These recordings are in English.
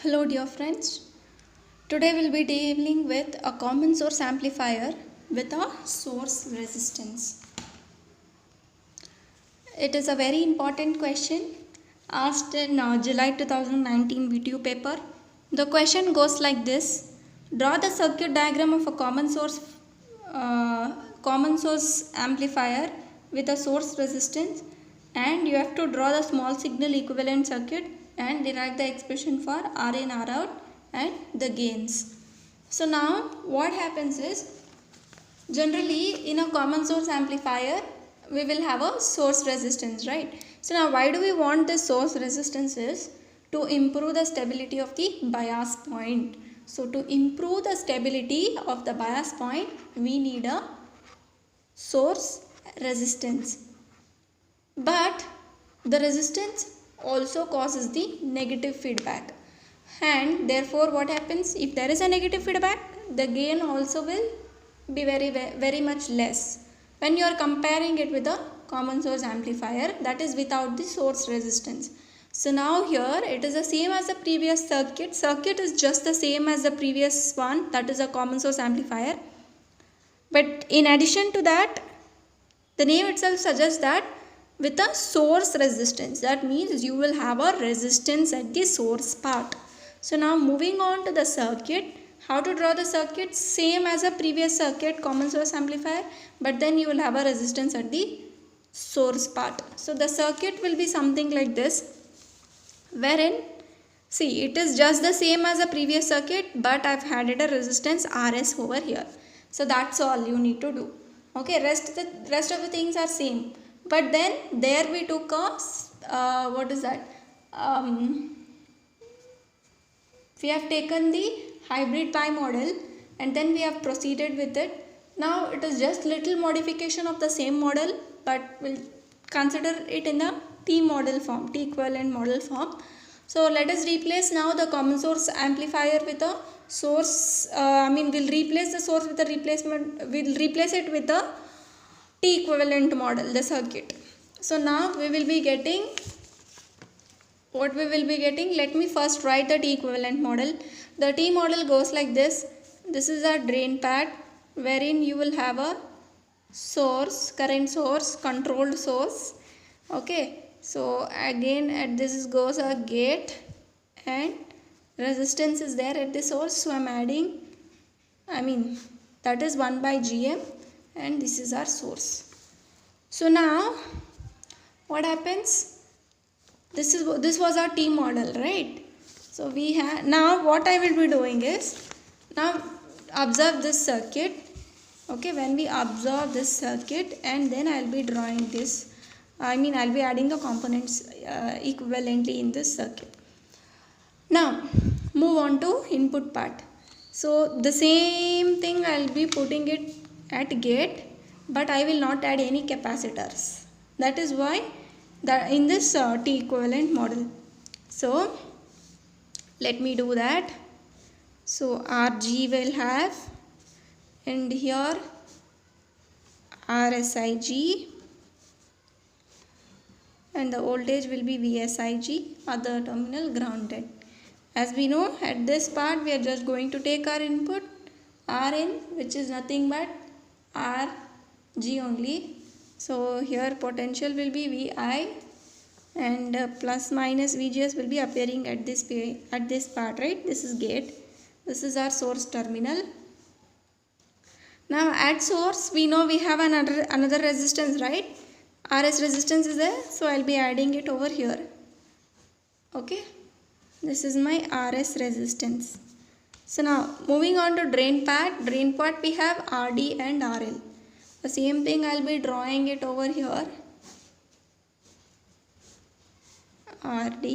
Hello dear friends, today we'll be dealing with a common source amplifier with a source resistance. It is a very important question asked in July 2019 VTU paper. The question goes like this: draw the circuit diagram of a common source amplifier with a source resistance, and you have to draw the small signal equivalent circuit and derive the expression for R in, R out and the gains. So now what happens is, generally in a common source amplifier we will have a source resistance, right? So now why do we want this source resistance is to improve the stability of the bias point. So to improve the stability of the bias point we need a source resistance. But the resistance also causes the negative feedback, and therefore what happens, if there is a negative feedback, the gain also will be very much less when you are comparing it with a common source amplifier that is without the source resistance. So now here it is the same as the previous circuit is just the same as the previous one, that is a common source amplifier, but in addition to that, the name itself suggests that with a source resistance, that means you will have a resistance at the source part. So now moving on to the circuit, how to draw the circuit? Same as a previous circuit, common source amplifier, but then you will have a resistance at the source part. So the circuit will be something like this, wherein, see, it is just the same as a previous circuit, but I've added a resistance RS over here. So that's all you need to do. Okay, rest of the things are same, but then there we took a what is that? We have taken the hybrid pi model and then we have proceeded with it. Now it is just little modification of the same model, but we'll consider it in the T model form, T equivalent model form. So let us replace now the common source amplifier with a source, we'll replace the source with a we'll replace it with the T equivalent model, the circuit. So now we will be getting, what we will be getting, let me first write the T equivalent model. The T model goes like this. This is a drain pad wherein you will have a source, current source, controlled source. Okay, so again at this goes a gate and resistance is there at the source, so I'm adding, that is 1 by GM, and this is our source. So now what happens, this was our T model, right? So we have, now what I will be doing is, now observe this circuit. Okay, when we observe this circuit, and then I'll be drawing this, I'll be adding the components equivalently in this circuit. Now move on to input part. So the same thing I'll be putting it at gate, but I will not add any capacitors. That is why in this T equivalent model. So let me do that. So RG will have, and here RSIG, and the voltage will be VSIG, other terminal grounded. As we know, at this part we are just going to take our input Rn, which is nothing but Rg only. So here potential will be Vi, and plus minus VGS will be appearing at this part, right? This is gate. This is our source terminal. Now at source we know we have another resistance, right? RS resistance is there, so I'll be adding it over here. Okay, this is my RS resistance. So now moving on to drain part we have RD and RL. The same thing I'll be drawing it over here. RD,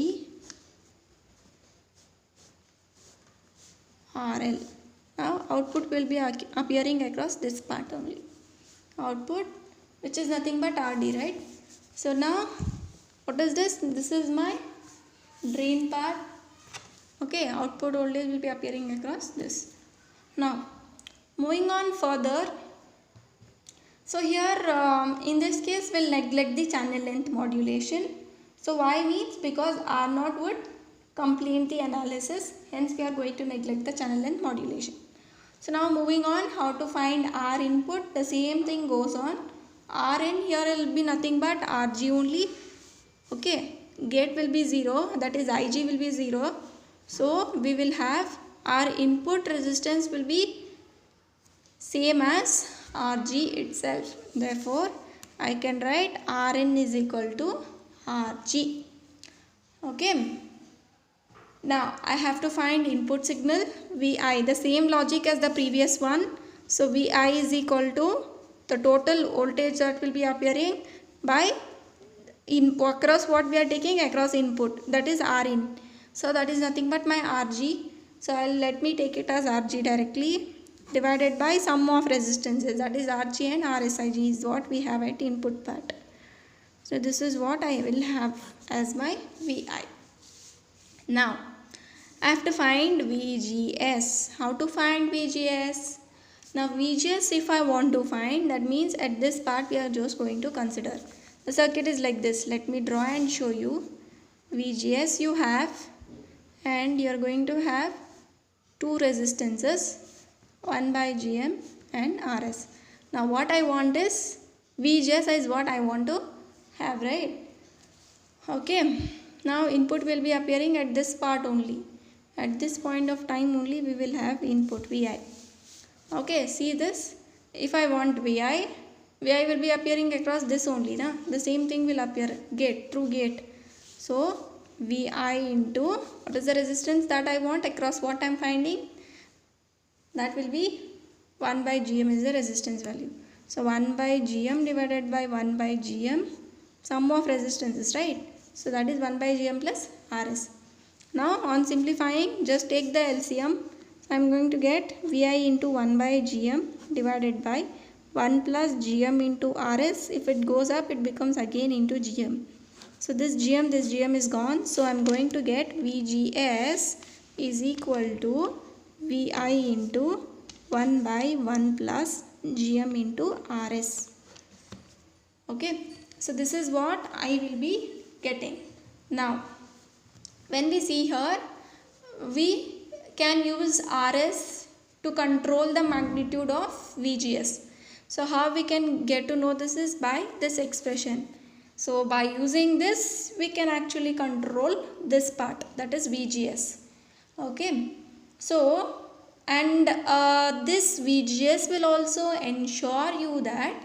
RL. Now output will be appearing across this part only. Output, which is nothing but RD, right? So now what is this? This is my drain part. Okay, output voltage will be appearing across this. Now moving on further. So here in this case we'll neglect the channel length modulation. So why means, because R0 would complete the analysis. Hence we are going to neglect the channel length modulation. So now moving on, how to find R input. The same thing goes on. Rn here will be nothing but Rg only. Okay, gate will be 0, that is Ig will be 0. So we will have our input resistance will be same as Rg itself. Therefore, I can write Rn is equal to Rg. Okay. Now I have to find input signal Vi. The same logic as the previous one. So Vi is equal to the total voltage that will be appearing by across what we are taking across input, that is Rin. So that is nothing but my Rg. So let me take it as Rg directly, divided by sum of resistances, that is Rg and Rsig is what we have at input part. So this is what I will have as my Vi. Now I have to find VGS. How to find VGS? Now VGS, if I want to find, that means at this part we are just going to consider. The circuit is like this. Let me draw and show you. VGS you have, and you are going to have two resistances, one by GM and RS. Now what I want is, VGS is what I want to have, right? Okay. Now input will be appearing at this part only. At this point of time only we will have input Vi. Okay, see this. If I want Vi will be appearing across this only, na? The same thing will appear gate, through gate. So Vi into, what is the resistance that I want across what I am finding? That will be 1 by Gm is the resistance value. So 1 by Gm divided by 1 by Gm, sum of resistances, right? So that is 1 by Gm plus Rs. Now on simplifying, just take the LCM. I am going to get Vi into 1 by Gm divided by 1 plus Gm into Rs. If it goes up, it becomes again into Gm. So this Gm is gone. So I am going to get VGS is equal to Vi into 1 by 1 plus Gm into Rs. Okay. So this is what I will be getting. Now when we see here, we can use Rs to control the magnitude of VGS. So how we can get to know this is by this expression. So by using this, we can actually control this part, that is VGS. Okay. So and this VGS will also ensure you that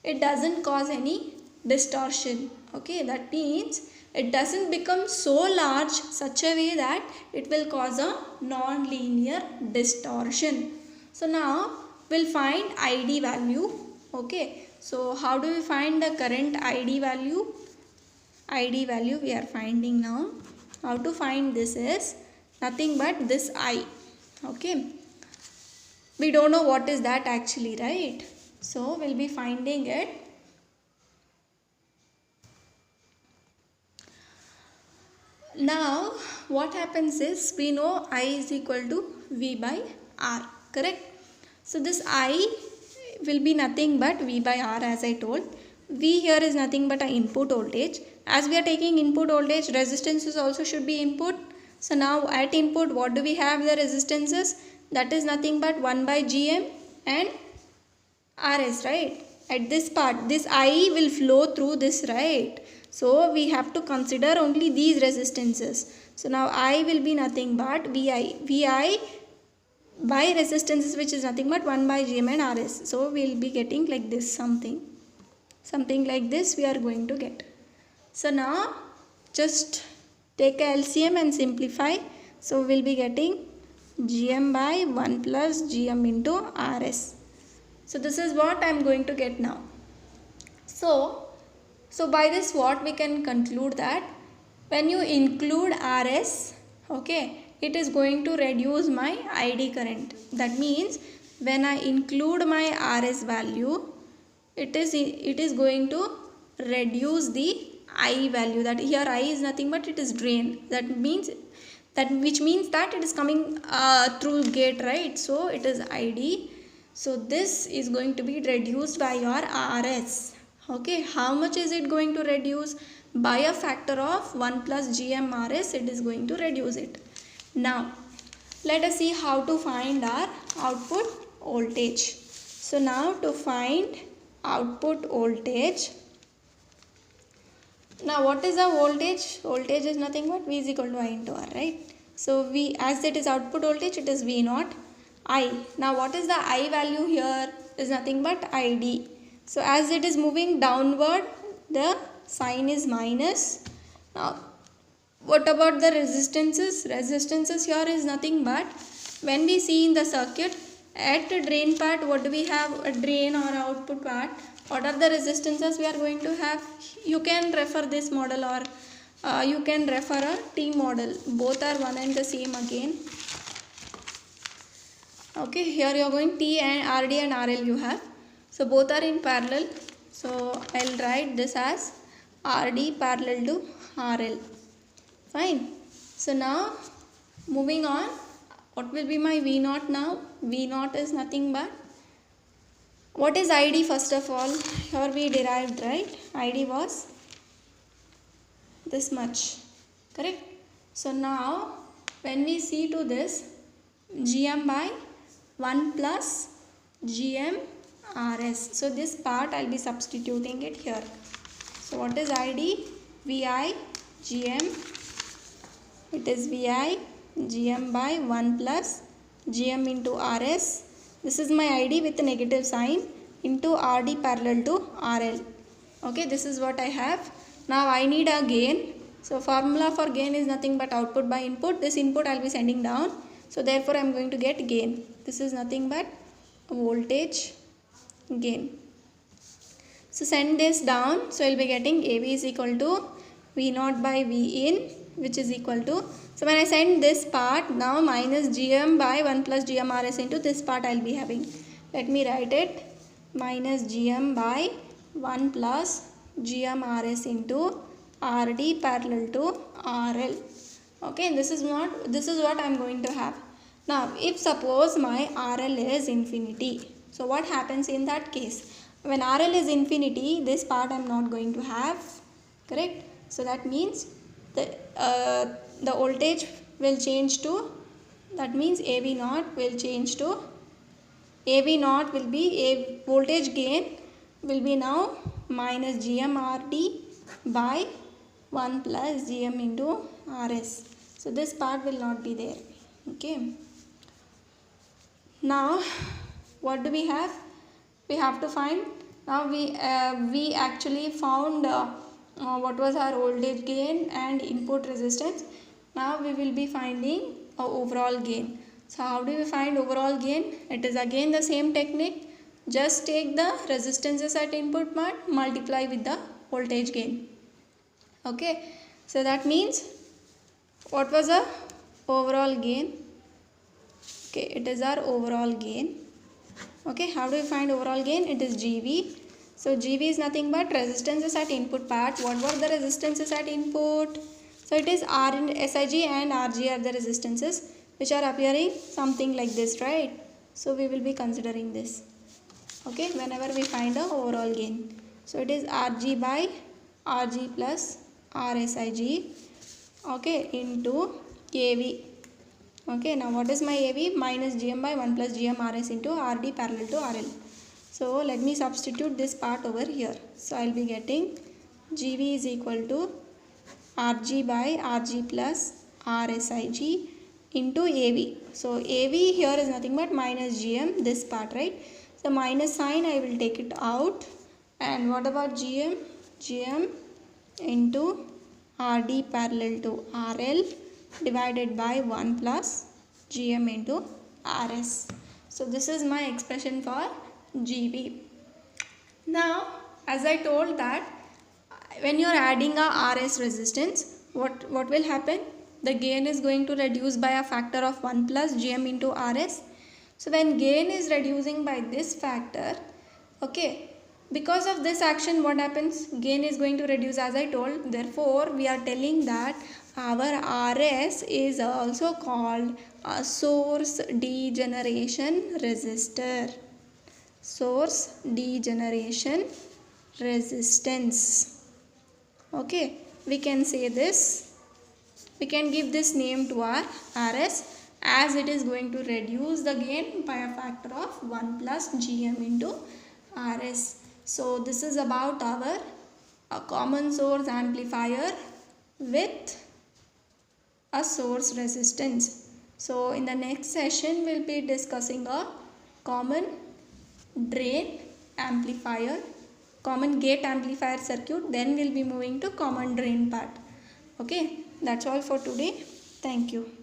it doesn't cause any distortion. Okay, that means it doesn't become so large such a way that it will cause a non-linear distortion. So now we'll find ID value. Okay, so how do we find the current ID value? ID value we are finding now. How to find this is nothing but this I. Okay, we don't know what is that actually, right? So we'll be finding it. Now what happens is, we know I is equal to V by R, correct? So this I will be nothing but V by R, as I told. V here is nothing but an input voltage. As we are taking input voltage, resistances also should be input. So now at input, what do we have the resistances? That is nothing but 1 by Gm and Rs, right? At this part, this I will flow through this, right? So we have to consider only these resistances. So now I will be nothing but Vi by resistances, which is nothing but 1 by Gm and Rs. So we will be getting like this, something like this we are going to get. So now just take a LCM and simplify. So we will be getting Gm by 1 plus Gm into Rs. So this is what I am going to get now. So by this what we can conclude that when you include Rs, okay, it is going to reduce my ID current. That means when I include my Rs value, it is going to reduce the I value. That here I is nothing but it is drain. Which means that it is coming through gate, right? So it is ID. So this is going to be reduced by your Rs. Okay, how much is it going to reduce? by a factor of 1 plus GMRS, it is going to reduce it. Now let us see how to find our output voltage. So now to find output voltage, now what is the voltage? Voltage is nothing but V is equal to I into R, right? So V, as it is output voltage, it is V naught I. Now what is the I value here? Is nothing but ID. So as it is moving downward, the sign is minus. Now what about the resistances? Resistances here is nothing but, when we see in the circuit, at the drain part, what do we have? A drain or output part. What are the resistances we are going to have? You can refer this model, or you can refer a T model. Both are one and the same again. Okay, here you are going T and RD and RL you have. So both are in parallel. So I'll write this as RD parallel to RL. Fine. So now moving on, what will be my V naught now? V naught is nothing but, what is ID first of all? Here we derived, right? ID was this much, correct? So now when we see to this, GM by 1 plus GM RS. So this part I'll be substituting it here. So what is ID? VI GM. It is VI GM by 1 plus GM into RS. This is my ID with a negative sign into RD parallel to RL. Okay, this is what I have. Now I need a gain. So formula for gain is nothing but output by input. This input I'll be sending down. So therefore I'm going to get gain. This is nothing but voltage gain. So send this down. So I'll be getting AV is equal to V naught by V in, which is equal to, so when I send this part, now minus GM by 1 plus GMRS into this part I'll be having. Let me write it. Minus GM by 1 plus GMRS into RD parallel to RL. Okay, this is what I'm going to have. Now if suppose my RL is infinity, so what happens in that case? When RL is infinity, this part I'm not going to have, correct? So that means the voltage will change to, that means AV naught will change to, AV naught will be, a voltage gain will be now minus GMRD by 1 plus GM into RS. So this part will not be there. Okay. Now what do we have? We have to find, now we actually found what was our voltage gain and input resistance. Now we will be finding a overall gain. So how do we find overall gain? It is again the same technique. Just take the resistances at input part, multiply with the voltage gain. Okay. So that means, what was the overall gain? Okay, it is our overall gain. Okay, how do we find overall gain? It is GV. So GV is nothing but resistances at input part. What were the resistances at input? So it is R and SIG and RG are the resistances which are appearing something like this, right? So we will be considering this. Okay, whenever we find the overall gain. So it is RG by RG plus RSIG, okay, into AV. Okay, now what is my AV? Minus GM by 1 plus GM RS into RD parallel to RL. So let me substitute this part over here. So I will be getting GV is equal to RG by RG plus RSIG into AV. So AV here is nothing but minus GM, this part, right? So minus sign I will take it out. And what about GM? GM into RD parallel to RL divided by 1 plus GM into RS. So this is my expression for GV. Now as I told that when you are adding a RS resistance, what will happen? The gain is going to reduce by a factor of 1 plus GM into RS. So when gain is reducing by this factor, okay, because of this action what happens? Gain is going to reduce, as I told. Therefore we are telling that our RS is also called a source degeneration resistor. Source degeneration resistance. Okay, we can say this, we can give this name to our RS, as it is going to reduce the gain by a factor of 1 plus GM into RS. So this is about our common source amplifier with a source resistance. So in the next session we'll be discussing a common drain amplifier, common gate amplifier circuit, then we'll be moving to common drain part. Okay, that's all for today. Thank you.